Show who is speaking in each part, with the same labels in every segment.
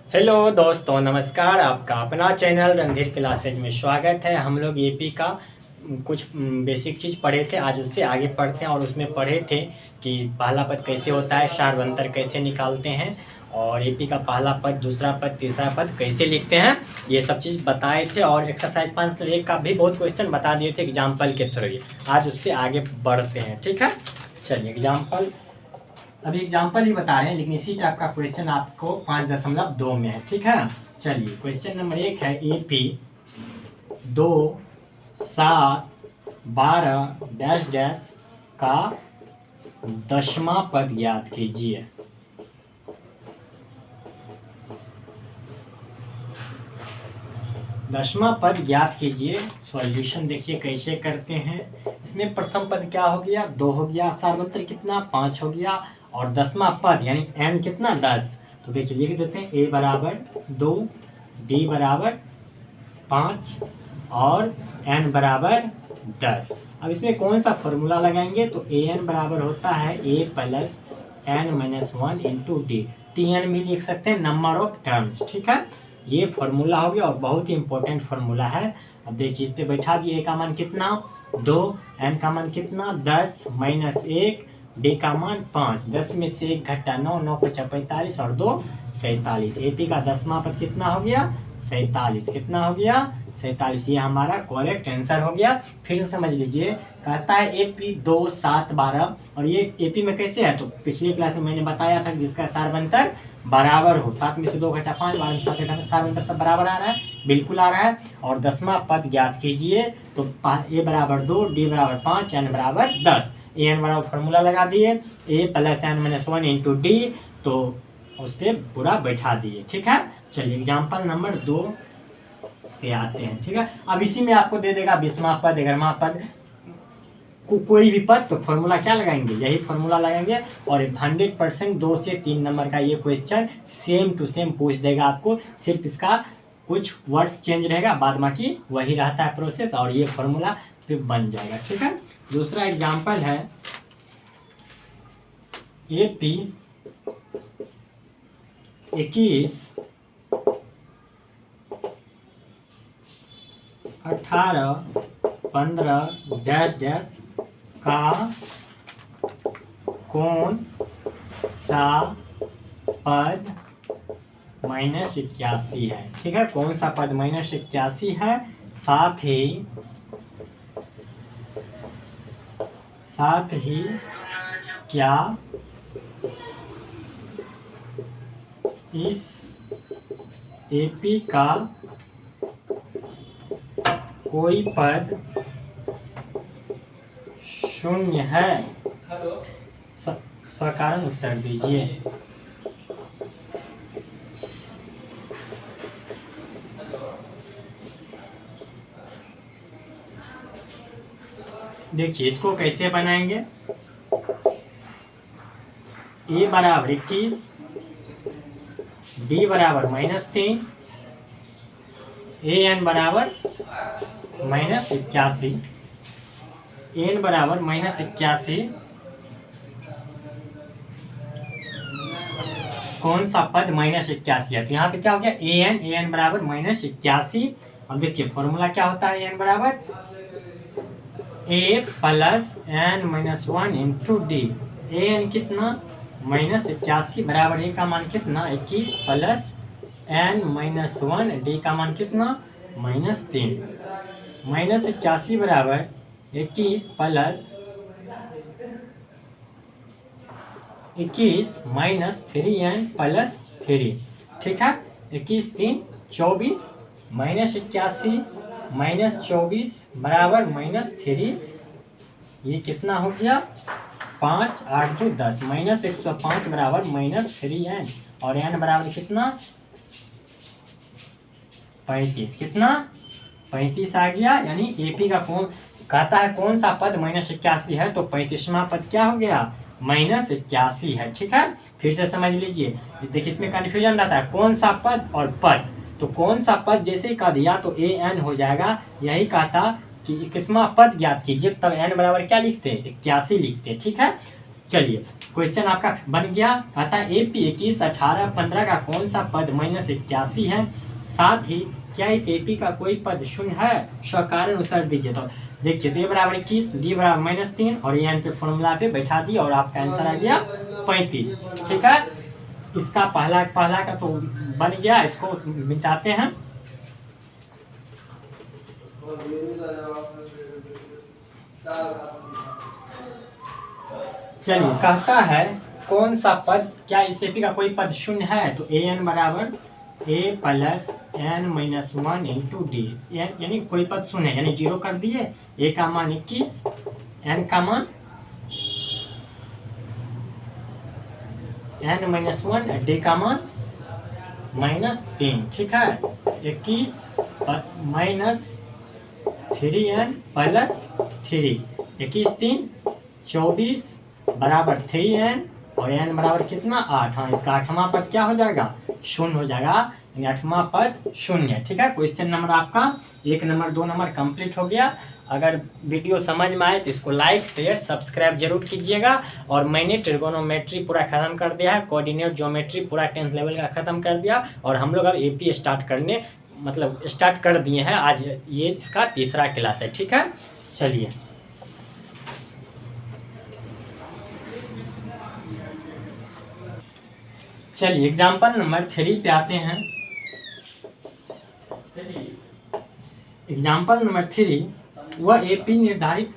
Speaker 1: Hello दोस्तों, नमस्कार। आपका अपना चैनल रणधीर क्लासेज में स्वागत है। हम लोग एपी का कुछ बेसिक चीज़ पढ़े थे, आज उससे आगे पढ़ते हैं। और उसमें पढ़े थे कि पहला पद कैसे होता है, सार्वंतर कैसे निकालते हैं, और एपी का पहला पद, दूसरा पद, तीसरा पद कैसे लिखते हैं, ये सब चीज़ बताए थे। और एक्सरसाइज 5.1 का भी बहुत क्वेश्चन बता दिए थे एग्जाम्पल के थ्रू। आज उससे आगे बढ़ते हैं, ठीक है। चलिए एग्जाम्पल, अभी एग्जाम्पल ही बता रहे हैं, लेकिन इसी टाइप का क्वेश्चन आपको 5.2 में है, ठीक है। चलिए क्वेश्चन नंबर 1 है एपी 2 7 12 डैश डैश का 10वां पद ज्ञात कीजिए। दसवां पद ज्ञात कीजिए। सॉल्यूशन देखिए कैसे करते हैं। इसमें प्रथम पद क्या हो गया, 2 हो गया, सार्वत्र कितना 5 हो गया, और 10वां पद यानी n कितना 10। तो देखिए लिख देते हैं a बराबर 2, d बराबर 5 और n बराबर 10। अब इसमें कौन सा फॉर्मूला लगाएंगे, तो an बराबर होता है a plus n-1 into D. tn भी लिख सकते हैं, नंबर ऑफ टर्म्स, ठीक है। ये फॉर्मूला हो गया और बहुत ही इंपॉर्टेंट फॉर्मूला है। अब देखिए इस पे बैठा दिए, a का मान कितना 2, n का मान कितना 10 माइनस 1, d का मान 5, 10 में से 1 घटा 9, 9 5 45 और 2 47। एपी का 10वां पद कितना हो गया 47। कितना हो गया 47। ये हमारा करेक्ट आंसर हो गया। फिर से समझ लीजिए, कहता है एपी 2 7 12, और ये एपी में कैसे है, तो पिछली क्लास में मैंने बताया था जिसका सार्वंतर बराबर हो, 7 में से 2 घटा 5, 12 में 7 घटा, सार्वंतर सब बराबर आ रहा है, बिल्कुल आ रहा है। और 10वां पद ज्ञात कीजिए, तो a बराबर 2, d बराबर 5, n बराबर 10। an बराबर फॉर्मूला लगा दिए, a plus n-1 into D, तो उस पर पूरा बैठा दिए, ठीक है। चलिए एग्जाम्पल नंबर 2 पे आते हैं, ठीक है। अब इसी में आपको दे देगा 20वां पद, 11वां पद, कोई भी पद, तो फॉर्मूला क्या लगाएंगे, यही फॉर्मूला लगाएंगे। और 100% 2 से 3 नंबर का ये क्वेश्चन सेम टू सेम पूछ देगा आपको। सिर्फ इसका कुछ वर्ड्स चेंज रहेगा, बाद बाकी वही रहता है प्रोसेस, और ये फॉर्मूला फिर बन जाएगा, ठीक है। दूसरा एग्जाम्पल है एपी 21 18 15 डैश डैश का कौन सा पद -81 है, ठीक है। कौन सा पद -81 है, साथ ही क्या इस एपी का कोई पद शून्य है, सकारण उत्तर दीजिए। देखिए इसको कैसे बनाएंगे, a बराबर 21, d बराबर -3, an बराबर -81, n बराबर -81, कौन सा पद -81 है, तो यहाँ पे क्या हो गया an बराबर -81। अब देखिए फॉर्मूला क्या होता है, an बराबर a plus n-1 into D. an कितना -81 बराबर a का मान कितना 21 प्लस n-1, d का मान कितना -3। -81 बराबर 21 प्लस 21 -3n प्लस 3, ठीक है। 21 3 24, -81 -24 बराबर -3, ये कितना हो गया 5 8 2 10, -105 बराबर -3n, और n बराबर कितना 35। कितना 35 आ गया। यानी एपी का कौन कहता है कौन सा पद -81 है, तो 35वां पद क्या हो गया -81 है, ठीक है। फिर से समझ लीजिए, देखिए इसमें कन्फ्यूजन रहता है कौन सा पद और पद, तो कौन सा पद जैसे ही कह दिया तो an हो जाएगा। यही कहता कि 21वां पद ज्ञात कीजिए, तब n बराबर क्या लिखते 81 लिखते, ठीक है। चलिए क्वेश्चन आपका बन गया। कहता है AP 21, 18, 15 का कौन सा पद -81 है, साथ ही क्या इस AP का कोई पद शून्य है, सकारण उत्तर दीजिए। तो देखिए, तो A बराबर 21, D बराबर -3 और यहाँ पे फॉर्मूला पे बैठा दिया और आपका आंसर आ गया 35। ठीक है, इसका पहला का तो बन गया, इसको मिटाते हैं। चलिए, कहता है कौन सा पद, क्या इस AP का कोई पद शून्य है, तो AN बराबर A plus N-1 into D, यानी कोई पद शून्य है, यानी 0 कर दिए। A का मान 21, N का मान N-1, D का मान -3। ठीक है, 21 -3N प्लस 3, 21 3 24 बराबर 3N और N बराबर कितना 8। हाँ, इसका 8वां पद क्या हो जाएगा, शून्य हो जाएगा, यानी 8वां पद शून्य। ठीक है, क्वेश्चन नंबर आपका 1 नंबर 2 नंबर कंप्लीट हो गया। अगर वीडियो समझ में आए तो इसको लाइक शेयर सब्सक्राइब जरूर कीजिएगा। और मैंने ट्रिगोनोमेट्री पूरा खत्म कर दिया है, कोऑर्डिनेट ज्योमेट्री पूरा 10th लेवल का खत्म कर दिया, और हम लोग अब AP स्टार्ट कर दिए हैं। आज ये इसका तीसरा क्लास है। ठीक है, चलिए एग्जाम्पल नंबर 3 पे आते हैं। एग्जाम्पल नंबर 3, वह AP निर्धारित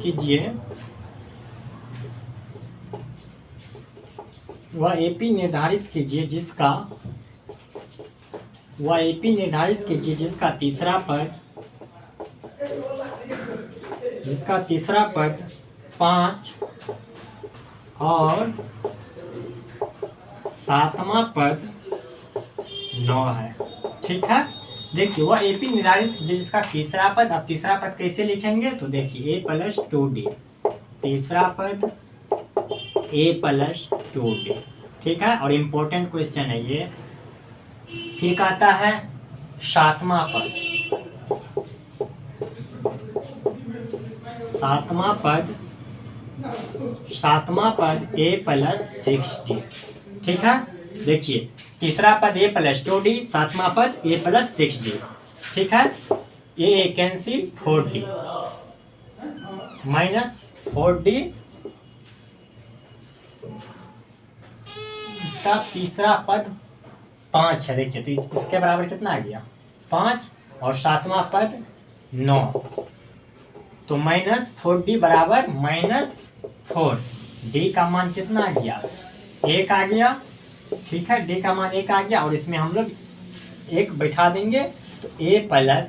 Speaker 1: कीजिए, जिसका तीसरा पद 5 और 7वां पद 9 है। ठीक है, देखिए वह AP निर्धारित कीजिए जिसका तीसरा पद। अब तीसरा पद कैसे लिखेंगे, तो देखिए A प्लस 2D, तीसरा पद A प्लस 2D। ठीक है, और इम्पोर्टेंट क्वेश्चन है ये। फिर कहता है 7वां पद, A प्लस 6D। ठीक है, देखिए तीसरा पद A प्लस 2D, 7वां पद A प्लस 6D। ठीक है, ये कैंसिल 4D -4D, इसका तीसरा पद 5 है। देखिए तो इसके बराबर कितना आ गया 5, और 7वां पद 9, तो -4D बराबर -4। D का मान कितना आ गया 1 आ गया। ठीक है, D का मान 1 आ गया, और इसमें हम लोग 1 बैठा देंगे, तो A प्लस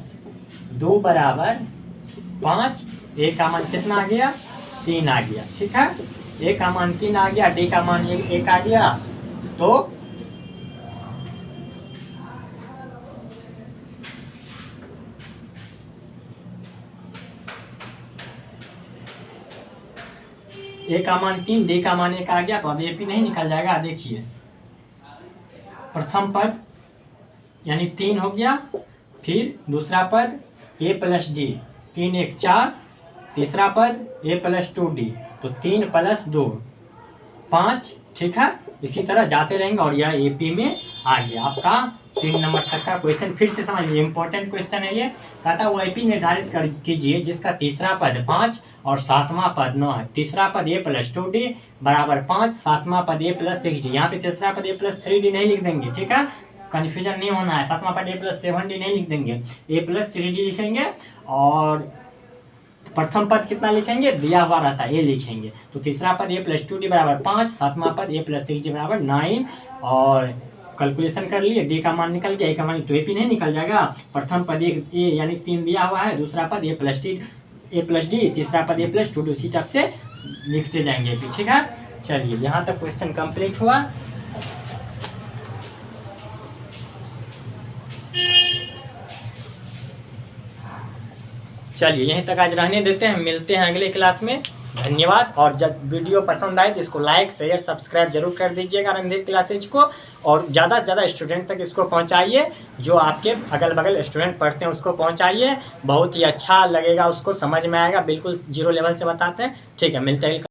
Speaker 1: 2 बराबर 5। A का मान कितना आ गया 3 आ गया। ठीक है, A का मान 3 आ गया, D का मान 1 आ गया, तो A का मान 3, D का मान 1 आ गया, तो अब AP नहीं निकल जाएगा। देखिए प्रथम पद यानी 3 हो गया, फिर दूसरा पद A प्लस D, 3 1 4, तीसरा पद A प्लस 2D, तो 3 प्लस 2 5। ठीक है, इसी तरह जाते रहेंगे, और यह AP में आ गया आपका 3 नंबर तक का क्वेश्चन। फिर से समझिए, इंपॉर्टेंट क्वेश्चन है ये। कहता है वो AP निर्धारित कीजिए जिसका तीसरा पद 5 और 7वां पद 9 है। तीसरा पद A प्लस 2D बराबर 5, 7वां पद A प्लस 6D। यहाँ पे तीसरा पद A प्लस 3D नहीं लिख देंगे। ठीक है, कन्फ्यूजन नहीं होना है। 7वां पद A प्लस 7D नहीं लिख देंगे, A प्लस 3D लिखेंगे, और प्रथम पद कितना लिखेंगे, दिया हुआ रहता है A लिखेंगे। तो तीसरा पद A प्लस 2D बराबर 5, 7वां पद A प्लस 6D बराबर 9, और कैलकुलेशन कर लिए, D का मान निकल गया, A का मान, तो AP नहीं निकल जाएगा। प्रथम पद A यानी 3 दिया हुआ है, दूसरा पद A प्लस D, तीसरा पद A प्लस 2D, उसी टाइप से लिखते जाएंगे AP। ठीक है, चलिए यहाँ तक क्वेश्चन कंप्लीट हुआ। चलिए यहीं तक आज रहने देते हैं, मिलते हैं अगले क्लास में। धन्यवाद। और जब वीडियो पसंद आए तो इसको लाइक शेयर सब्सक्राइब जरूर कर दीजिएगा रणधीर क्लासेज को, और ज़्यादा से ज़्यादा स्टूडेंट तक इसको पहुंचाइए, जो आपके अगल बगल स्टूडेंट पढ़ते हैं उसको पहुंचाइए। बहुत ही अच्छा लगेगा, उसको समझ में आएगा, बिल्कुल जीरो लेवल से बताते हैं। ठीक है, मिलते हैं।